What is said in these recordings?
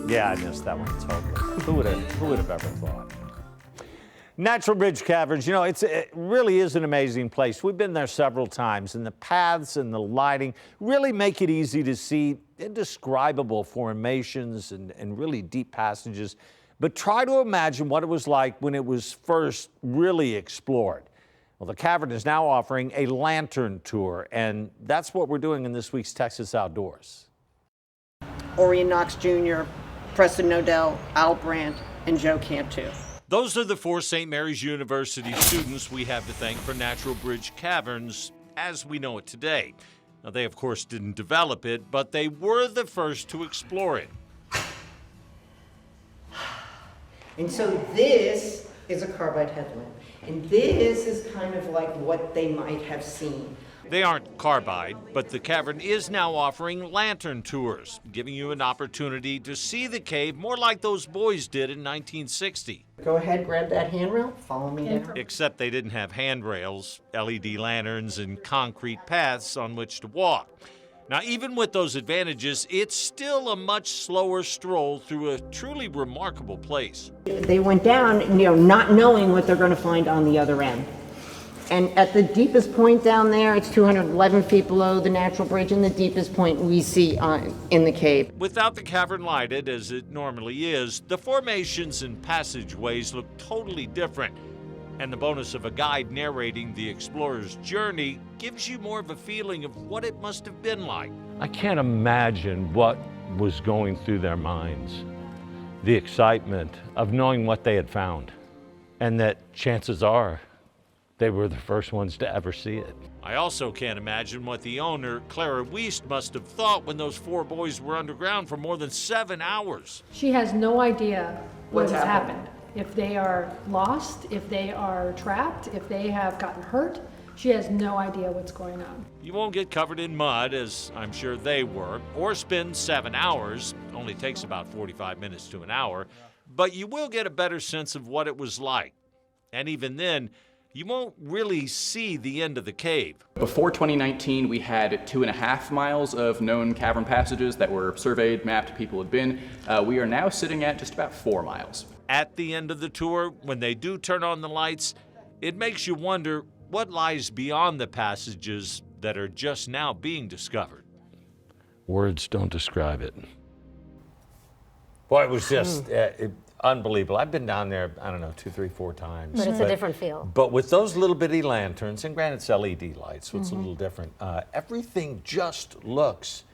Yeah, I missed that one totally. Who would have ever thought? Natural Bridge Caverns, you know, it really is an amazing place. We've been there several times, and the paths and the lighting really make it easy to see indescribable formations and really deep passages. But try to imagine what it was like when it was first really explored. Well, the cavern is now offering a lantern tour, and that's what we're doing in this week's Texas Outdoors. Orion Knox Jr., Preston Nodell, Al Brandt, and Joe Cantu. Those are the 4 St. Mary's University students we have to thank for Natural Bridge Caverns as we know it today. Now, they, of course, didn't develop it, but they were the first to explore it. And so this is a carbide headlamp. And this is kind of like what they might have seen. They aren't carbide, but the cavern is now offering lantern tours, giving you an opportunity to see the cave more like those boys did in 1960. Go ahead, grab that handrail, follow me down. Except they didn't have handrails, LED lanterns, and concrete paths on which to walk. Now, even with those advantages, it's still a much slower stroll through a truly remarkable place. They went down, not knowing what they're going to find on the other end. And at the deepest point down there, it's 211 feet below the natural bridge, and the deepest point we see in the cave. Without the cavern lighted, as it normally is, the formations and passageways look totally different. And the bonus of a guide narrating the explorer's journey gives you more of a feeling of what it must have been like. I can't imagine what was going through their minds. The excitement of knowing what they had found, and that chances are they were the first ones to ever see it. I also can't imagine what the owner, Clara Wiest, must have thought when those 4 boys were underground for more than 7 hours. She has no idea what What's has happened. happened. If they are lost, if they are trapped, if they have gotten hurt, she has no idea what's going on. You won't get covered in mud, as I'm sure they were, or spend 7 hours. Only takes about 45 minutes to an hour. But you will get a better sense of what it was like. And even then, you won't really see the end of the cave. Before 2019, we had 2.5 miles of known cavern passages that were surveyed, mapped, people had been. We are now sitting at just about 4 miles. At the end of the tour, when they do turn on the lights, it makes you wonder what lies beyond the passages that are just now being discovered. Words don't describe it. Boy, it was just unbelievable. I've been down there, I don't know, 2, 3, 4 times. But it's a different feel. But with those little bitty lanterns, and granted it's LED lights, so it's a little different, everything just looks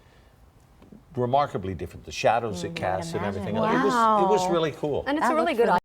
remarkably different. The shadows it casts and everything. Wow. It was really cool. And it's a really good